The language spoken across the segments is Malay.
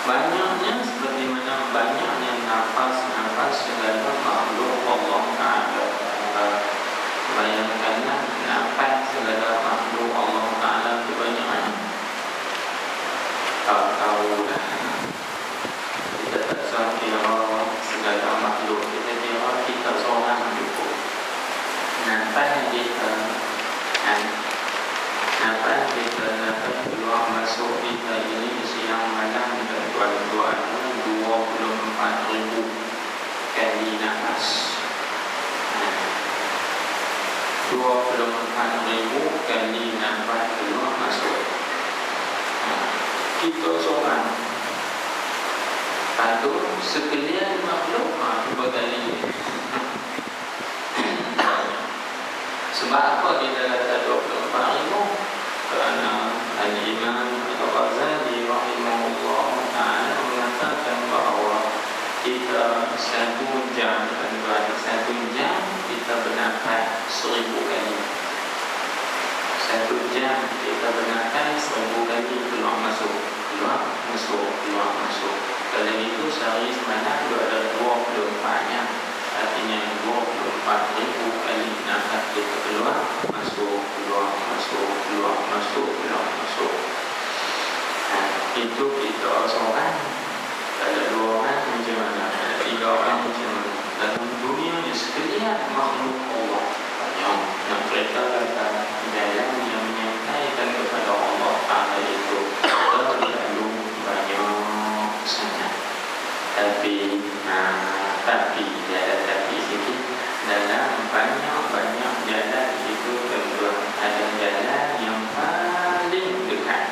Banyaknya seperti mana banyaknya nafas-nafas segala makhluk Allah Ta'ala. Bayangkanlah nafas segala makhluk Allah Ta'ala itu banyaknya. Tak tahulah. Kita tak usah kira segala makhluk. Kita kira kita seorang cukup. Nafas kita, nafas kita, nafas keluar masuk kita ini siang malam dan tuan-tuan 24,000 kali nafas. 24,000 kali nafas keluar masuk. Kita seorang. Satu sekalian makhluk berkali. Sebab apa kita kata 24,000? Kerana Al-Imam Al-Ghazali rahimahullah ta'ala mengatakan bahawa kita 1 jam, tuan-tuan, 1 jam kita bernafas 1000 kali. 1 jam kita bernafas 1000 kali keluar masuk, keluar masuk, keluar masuk. Kalau itu sehari semalam ada 24-nya. Artinya 24,000 kali nafas kita keluar masuk, keluar masuk, keluar masuk, keluar masuk. Itu kita seorang. Ada 2 orang macam mana? Ada 3 orang macam mana? Dalam dunia ni sekalian makhluk Allah yang mereka kata jalan yang menyampaikan kepada Allah Ta'ala itu terlalu banyak sangat. Tapi ada tapi sikit. Dalam banyak-banyak jalan itu tentu ada jalan yang paling dekat.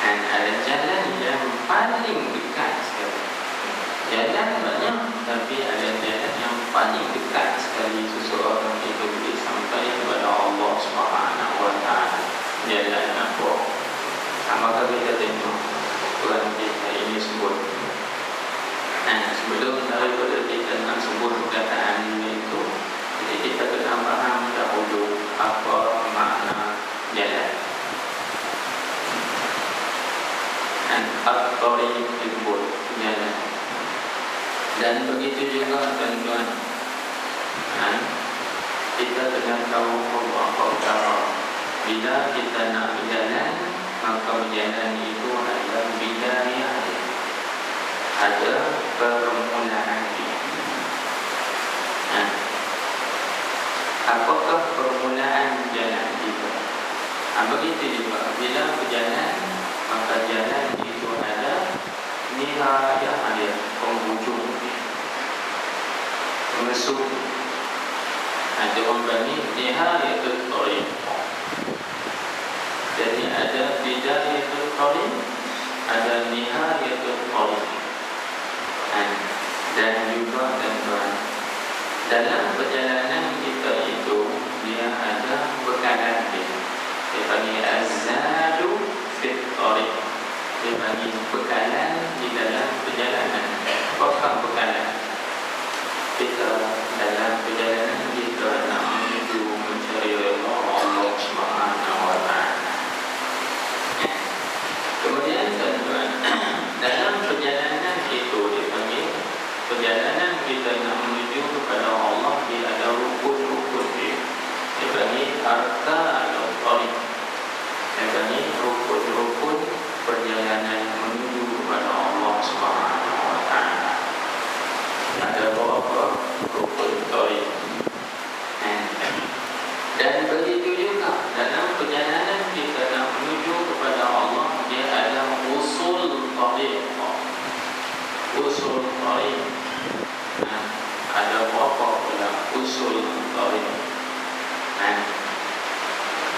Dan ada jalan yang paling dekat sekali. Jalan banyak, tapi ada jalan yang paling dekat sekali seseorang itu boleh sampai kepada Allah Subhanahu Wa Taala. Jalan apa? Maka kita tengok Tuhan kita ini sebut. Sebelum daripada kita nak sebut perkataan itu, jadi kita kena faham dahulu apa makna jalan. At-tariq disebut jalan. Dan begitu juga tuan-tuan, kita kena tahu apa cara. Bila kita nak berjalan, maka berjalan itu adalah bidayah, ada permulaan dia. Apakah permulaan jalan kita? Begitu juga bila berjalan, maka jalan itu ada nihayah dia, penghujung dia, masuk. Ada orang bagi nihayatul tariq. Jadi ada bidayatul tariq, ada nihayatul tariq. Dan juga tuan-tuan, dalam perjalanan kita itu dia ada bekalan dia. Dia panggil az-zadu fit tariq. Dia panggil bekalan di dalam perjalanan. Apakah bekalan? Kita dalam perjalanan kita nak menuju mencari Allah Subhanahu Wa Taala. Kemudian tuan-tuan, dalam perjalanan itu dipanggil perjalanan kita nak menuju kepada Allah, dia ada rukun-rukun dia. Dipanggil arkanul tariq. Dipanggil rukun-rukun perjalanan menuju kepada Allah Subhanahu Wa Taala. Ada beberapa rukun tariq. Dan begitu juga dalam perjalanan kita nak menuju kepada Allah, dia ada usul tariq. Usul tariq. Ada berapa pula usul tariq.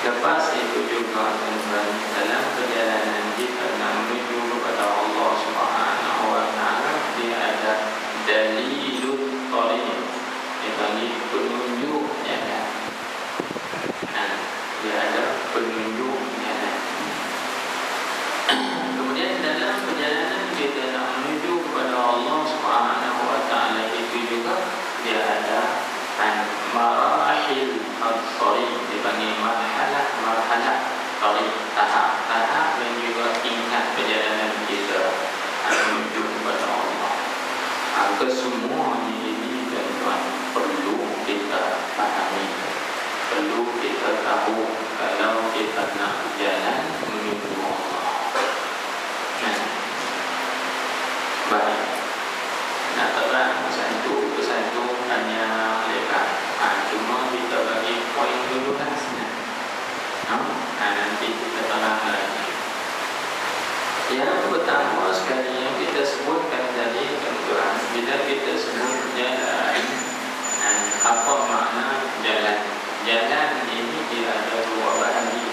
Lepas itu juga tuan-tuan, dalam perjalanan kita nak menuju kepada Allah Subhanahu Wa Taala, dia ada dalilul tariq. Dia panggil penunjuk jalan. Dia ada penunjuk jalan. Kemudian dalam perjalanan kita nak menuju kepada Allah Subhanahu Wa Taala itu juga dia ada marahil al-tariq. Dipanggil marhalah tariq, tahap. Yang pertama sekali yang kita sebutkan tadi tuan-tuan, bila kita sebut jalan, apa makna jalan? Jalan ini dia ada dua bahagi.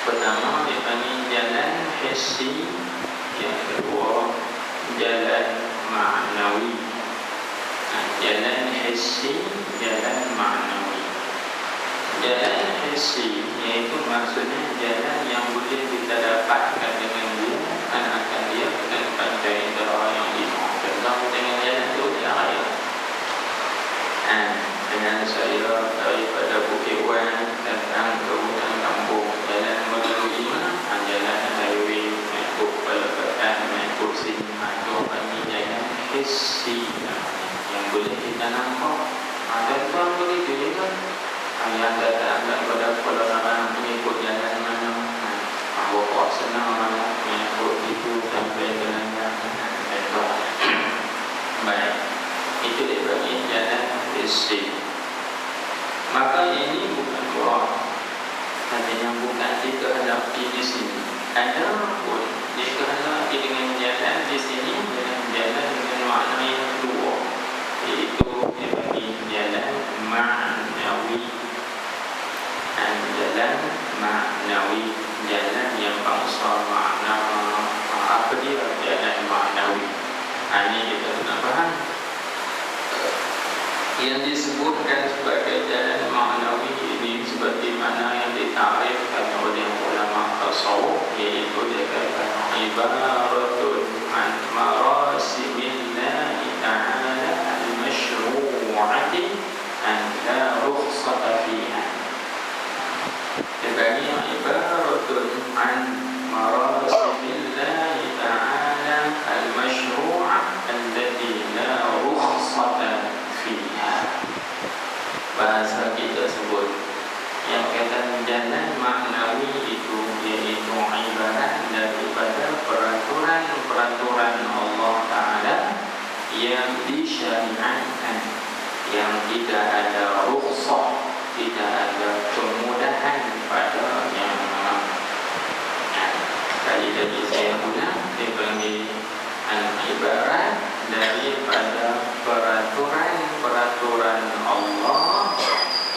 Pertama dipanggil jalan hissi, yang kedua jalan ma'nawi. Jalan hissi, jalan ma'nawi. Jalan hissi iaitu maksudnya jalan yang boleh kita dapatkan dengan dia, akan dia dengan panca indera yang lima. Contoh dengan jalan itu dia raya. Dengan saya daripada Bukit Wan datang ke hutan kampung, jalan melalui mana? Jalan highway, mengikut pelbagai, mengikut sini. Itu panggil jalan hissi yang boleh kita nampak. Tuan-tuan begitu juga. Yang datang daripada Kuala Naran mengikut jalan mana? Bawa senang mana? Mengikut itu sampai ke Landak. Baik, itu dia bagi jalan hissi. Maka ini bukan doa, artinya bukan dikehendaki di sini. Ada pun dikehendaki dengan jalan di sini dengan jalan dengan makna yang kedua, iaitu dia bagi jalan ma'nawi. Jalan ma'nawi, jalan yang bangsa makna. Apa dia jalan ma'nawi? Ini kita kena faham. Yang disebutkan sebagai jalan ma'nawi ini seperti mana yang ditarifkan oleh ulama tasawuf, iaitu dia kata ibaratun an marasimillahi ta'ala al-masyru'ati an la rukhsata fiha. Dia bagi ibaratun an marasimillahi ta'ala al-masyru'ah allati la rukhsata fiha. Bahasa kita sebut yang kata jalan maknawi itu, iaitu ibarat daripada peraturan Allah Ta'ala yang disyariatkan, yang tidak ada rukhsah, tidak ada kemudahan padanya. Tadi saya ulang, dipanggil ibarat daripada peraturan Allah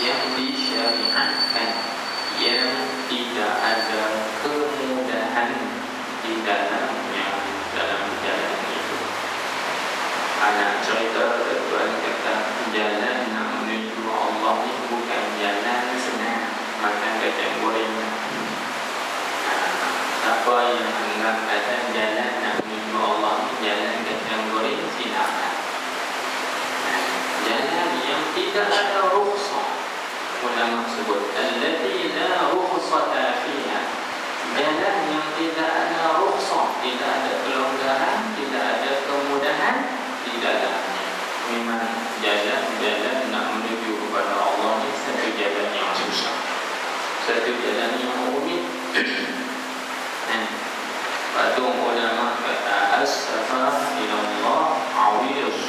yang disyariatkan, yang tidak ada kemudahan di dalamnya, dalam jalan itu. Anak cerita tuan kata jalan nak menuju Allah ni bukan jalan senang, makan kacang goreng. Siapa yang anggap kata jalan nak menuju Allah ni jalan kacang goreng, silakan. Jalan yang tidak ada rukhsah, ulama sebut allati la rukhsata fiha. Jalan yang tidak ada rukhsah, tidak ada kelonggaran, tidak ada kemudahan di dalamnya. Memang jalan nak menuju kepada Allah ni satu jalan yang susah, satu jalan yang rumit. Patung ulama kata as-safar ila Allah awiyus,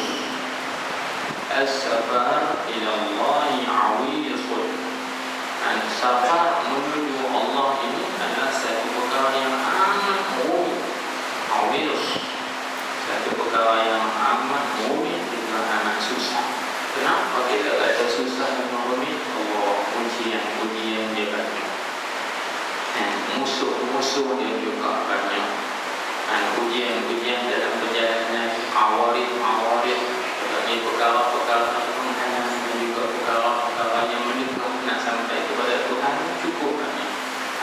as-safar ila Allah awiyusun. Safar menuju Allah ini adalah satu perkara yang amat rumit, awiyus, satu perkara yang amat rumit dan amat susah. Kenapa kita kata susah dan rumit? Allah, ujian dia banyak, musuh dia juga banyak. Ujian dalam perjalanan awarid, ini perkara-perkara menghalang dan juga perkara-perkara yang menegak nak sampai kepada Tuhan cukup banyak.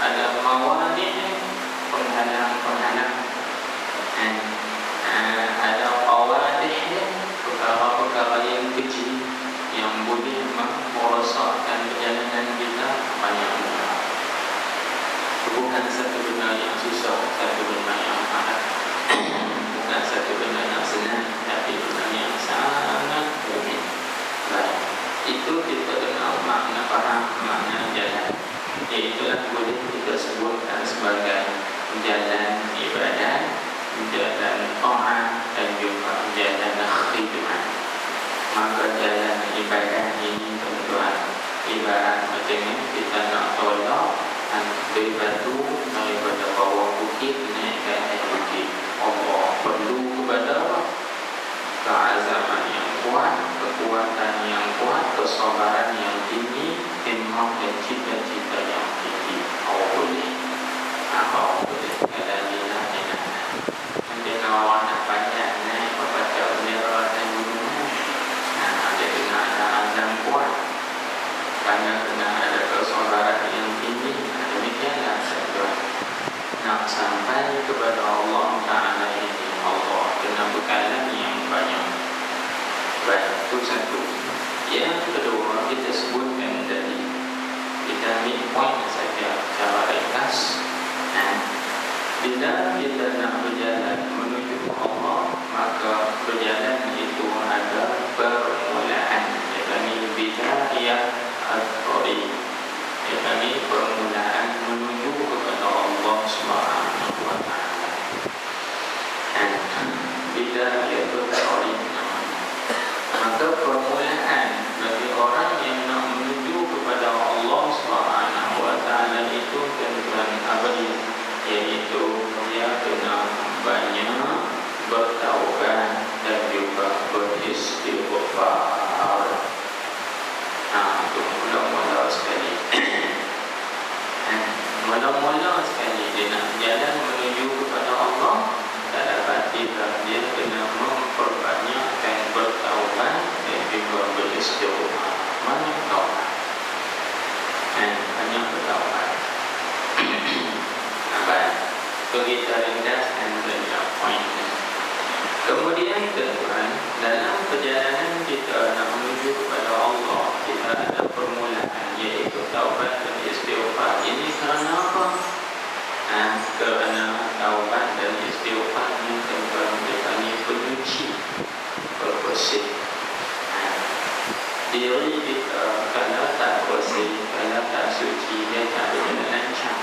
Ada mawani, penghalang, ada qawadih, perkara-perkara yang kecil yang boleh merosakkan perjalanan kita banyak. Bukan satu benda yang susah, satu benda yang mahal, bukan satu benda yang senang, tapi benda yang sangat rumit. Baik, itu kita kenal makna, faham makna jalan. Itulah boleh kita sebutkan sebagai jalan ibadat, jalan ta'at dan juga jalan khidmat. Maka jalan ibadat ini tuan-tuan, ibarat macam ni kita nak tolak dari batu daripada bawah bukit sakit naik ke atas bukit Allah perlu kepada keazaman yang kuat, kekuatan yang kuat, kesabaran yang tinggi, himmah dan cita-cita yang tinggi. Allah boleh ada lilah enak. Nanti kalau orang nak panjat naik baca bendera atas gunung, dia kena ada azam kuat, kena ada kesabaran yang tinggi. Demikianlah tuan, nak sampai kepada Allah Taala ini, Allah kena bekalan yang banyak. Baik, itu satu. Yang kedua, kita sebutkan tadi, kita ambil poin saja secara ringkas. Bila kita nak berjalan menuju Allah, maka berjalan itu ada permulaan. Yakni bidayah at-thariq, yakni permulaan menuju kepada Allah Subhanahu wa taala. Bidayah at-thariq, maka permulaan bagi orang yang nak menuju kepada Allah Subhanahu wa taala itu tuan-tuan abadi, iaitu dia kena banyak bertaubat dan juga beristighfar. Itu mula-mula sekali. Mula-mula sekali dia nak jalan menuju kepada Allah, tak dapat dia kena memperbanyakkan bertaubat dan juga beristighfar. Banyak taubat. Banyak bertaubat. Baik, so kita ringkaskan saja poin ini. Kemudian tuan, dalam perjalanan kita nak menuju kepada Allah, kita ada permulaan, iaitu taubat dan istighfar. Ini kerana apa? Kerana taubat dan istighfar ini tuan dipanggil penyuci, bersih. Diri kita kalau tak bersih, kalau tak suci, dia tak berjalan lancar.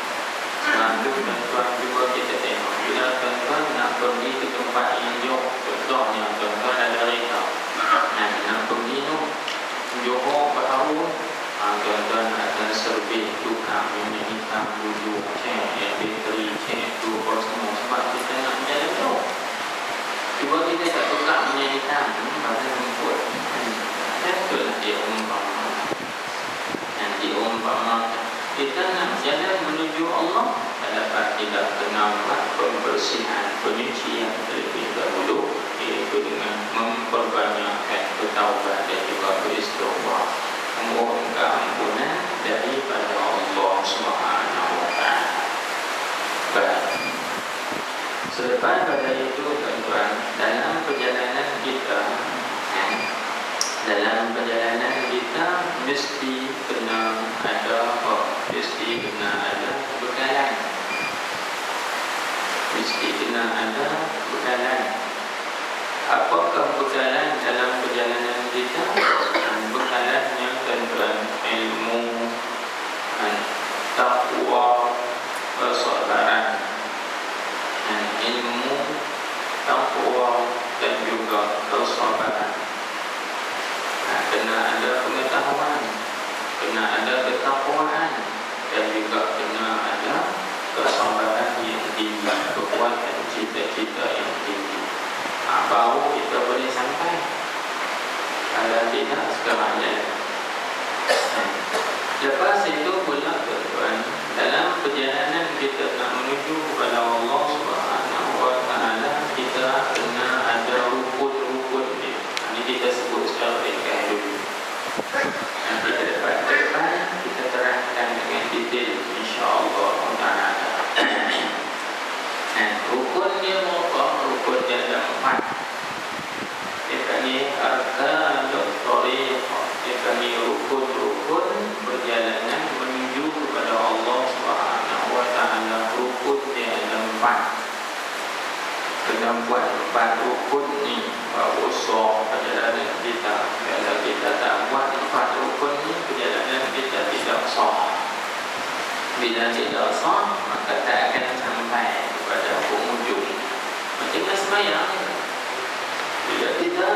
Lalu tuan-tuan juga kita tengok, bila tuan-tuan nak pergi ke tempat yang jauh, contohnya tuan-tuan ada kereta, nak pergi Johor Bahru, tuan-tuan akan servis tukang minyak hitam dulu, cek bateri, cek tu semua, sebab kita nak jalan jauh. Cuba kita tak tukang minyak hitam, pasal rumput. Itulah dia diumpamakan. Kita nak jalan menuju Allah, dapat kita kena buat pembersihan, penyucian terlebih dahulu, iaitu dengan memperbanyakkan bertaubat dan juga beristighfar, memohon keampunan daripada Allah Subhanahu wa taala. Baik. Selepas pada itu tuan-tuan, dalam perjalanan kita mesti kena ada mesti kena ada bekalan. Mesti kena ada bekalan. Apakah bekalan dalam perjalanan kita? Bekalannya tuan-tuan, ilmu, taqwa, kesabaran. Ilmu, taqwa dan juga kesabaran. Kena ada pengetahuan, kena ada ketakwaan, dan juga kena ada kesabaran yang tinggi, kekuatan cita-cita yang tinggi. Baru kita boleh sampai. Kalau tidak, sekarang jalan. Lepas itu pula tuan-tuan, dalam perjalanan kita nak menuju kepada Allah Subhanahu wa taala, kita kena ada rukun-rukun dia. Ini kita sebut secara ringkas dulu. Nanti ke depan kita terangkan dengan detail, insya-Allah taala. Rukun dia apa? Rukun dia ada 4. Ini arkanut thariq. Ini rukun-rukun perjalanan menuju kepada Allah Subhanahu wa taala. Rukun dia ada 4. Kena buat 4 rukun ni baru sah perjalanan kita. Kalau kita tak buat 4 rukun ni, perjalanan kita tidak sah. Bila tidak sah, maka tak akan sampai kepada penghujung. Macam sembahyang, bila kita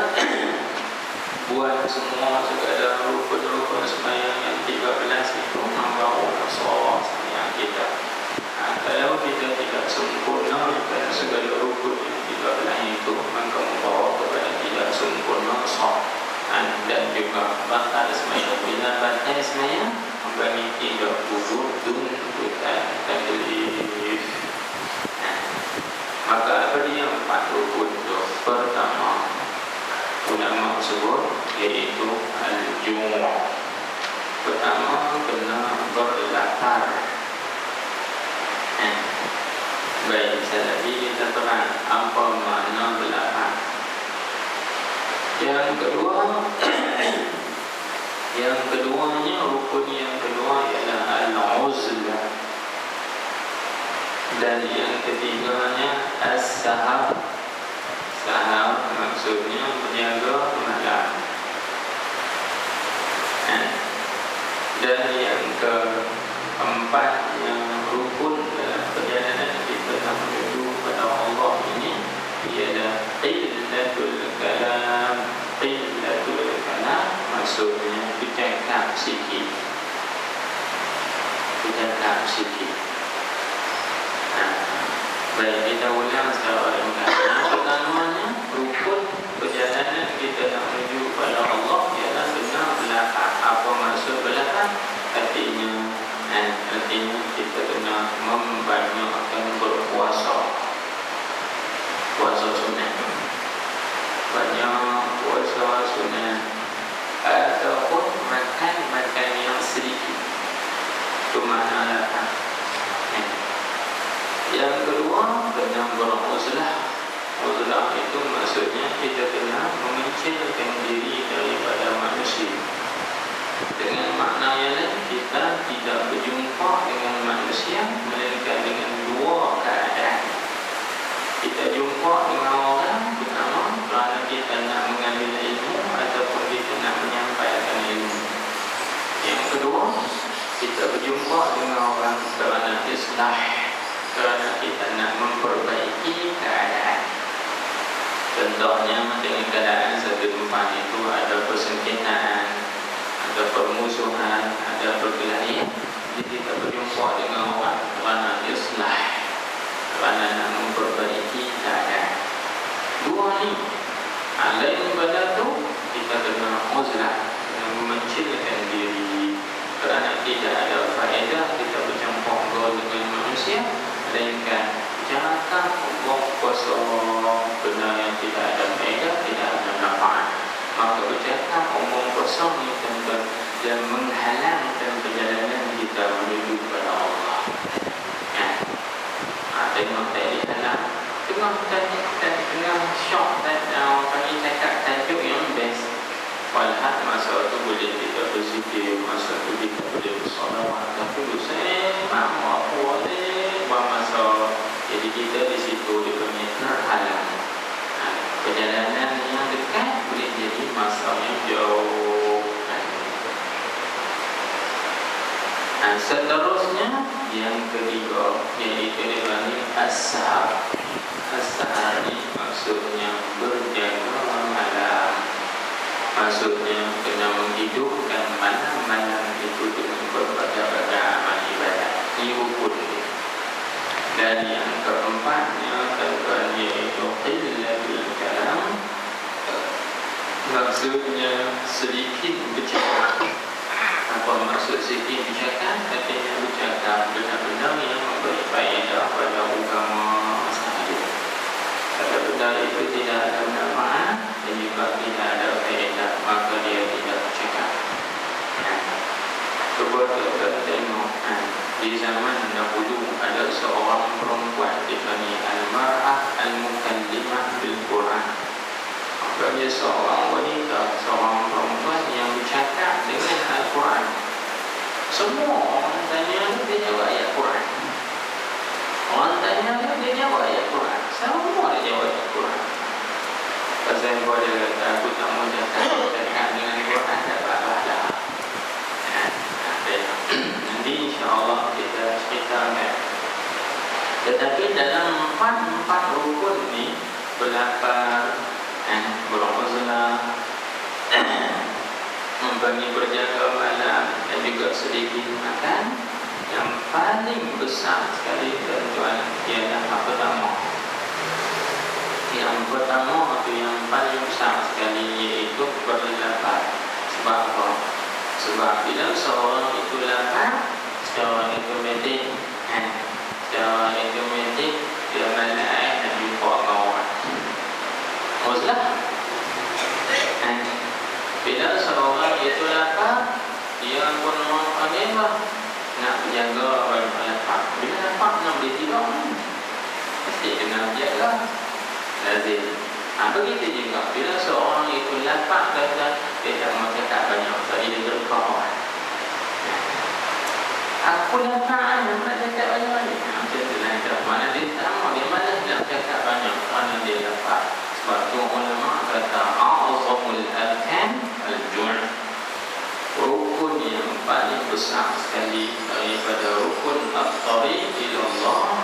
buat semua sekadar rukun-rukun sembahyang yang 13 itu, baru sah sembahyang kita. Kalau kita tidak sempurna Tadi kita terang apa makna belakang. Yang keduanya, rukun yang kedua ialah al-uzlah. Dan yang ketiganya as-sahar. Sahar maksudnya menjaga malam. Dan yang keempatnya rukun dalam perjalanan kita nak menuju kepada Allah ini ialah qillatul kalam. Qillatul kalam maksudnya bercakap sikit. Bercakap sikit. Baik, kita ulang secara ringkas. Yang pertamanya, rukun perjalanan kita nak menuju kepada Allah ialah benar belakang. Apa maksud belakang? Artinya kita kena membanyakkan berpuasa. Puasa sunat. Banyak puasa sunat. Ataupun makan yang sedikit. Itu makna belakang. Yang kedua, kena beruzlah. Uzlah itu maksudnya kita kena mengecilkan diri daripada manusia. Dengan makna yang lain, kita tidak berjumpa dengan manusia melainkan dengan dua keadaan. Kita jumpa dengan orang pertama kerana kita nak mengambil ilmu ataupun kita nak menyampaikan ilmu. Yang kedua, kita berjumpa dengan orang kerana islah, kerana kita nak memperbaiki keadaan. Contohnya dengan keadaan satu tempat itu ada persengketaan, ada permusuhan, ada perkelahian. Jadi kita berjumpa dengan orang kerana islah, kerana nak memperbaiki keadaan. Dua ni, lain daripada tu kita kena uzlah, kena mengecilkan diri kerana tidak ada faedah kita bercampur gaul dengan manusia. Melainkan jangankan Allah kuasa benda yang tidak ada faedah, tidak ada manfaat. Maka bercakap omong kosong ni dan menghalangkan perjalanan kita menuju kepada Allah. Tengok tadi halang, tengah syok dan kami cakap tajuk yang best. Walhal masa tu boleh kita bersikir, masa tu kita boleh bersolawat, tapi bersama apa boleh masa. Jadi kita di situ dipanggil terhalang. Perjalanan yang dekat boleh jadi masa yang jauh. Seterusnya yang ketiga, iaitu dipanggil as-sahar. As-sahar ni maksudnya berjaga malam. Maksudnya kena menghidupkan malam-malam itu dengan berbagai-bagai amal ibadat. Ini rukun. Dan yang keempatnya iaitu qillatul kalam. Maksudnya sedikit bercakap. Apa maksud sedikit bercakap? Artinya bercakap benda-benda yang memberi faedah pada agama sahaja. Kalau benda itu tidak ada manfaat dan juga tidak ada faedah, maka dia tidak bercakap. Cuba kita tengok di zaman dahulu ada seorang perempuan dipanggil al-mar'ah al-mukallimah bil-Quran. Maksudnya seorang wanita, seorang perempuan yang bercakap dengan Al-Quran. Semua orang tanya dia jawab ayat Quran. Orang tanya dia jawab ayat Quran. Semua dia jawab ayat Quran. Pasal dia kata aku tak mau cakap dengan Quran, tak apa-apa. Nanti insya-Allah kita ceritakan. Tetapi dalam empat rukun ni berlapar beruzlah, membagi berjaga malam dan juga sedikit makan. Yang paling besar sekali tuan ialah yang pertama. Yang pertama atau yang paling besar sekali iaitu berlapar. Sebab apa? Sebab bila seorang itu lapar, secara automatik dia malas nak jumpa dengan orang. Uzlah. Bila seorang itu lapar, dia pun nak menjaga orang lapar. Bila lapar nak boleh tidur, mesti kena jaga lazim. Begitu juga bila seorang itu lapar kata dia tak mau cakap banyak sebab dia berkau. Aku lapar nak cakap banyak. Macam tu lah itu. Mana dia tak mau, dia malas nak cakap banyak kerana dia lapar. Sebab tu ulama kata a'zamul arkan al-ju'. Rukun yang paling besar sekali daripada rukun at-tariq ila Allah,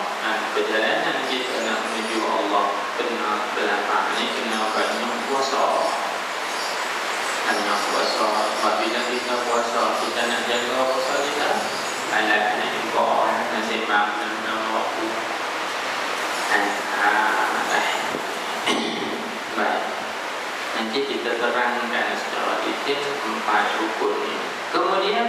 perjalanan kita nak menuju Allah kena berlapar. Ini kena banyak puasa. Banyak puasa. Sebab bila kita puasa, kita nak jaga puasa kita. Alat nak impor, nak sembang, nak waktu. Baik. Nanti kita terangkan secara detail 4 rukun ini. Kemudian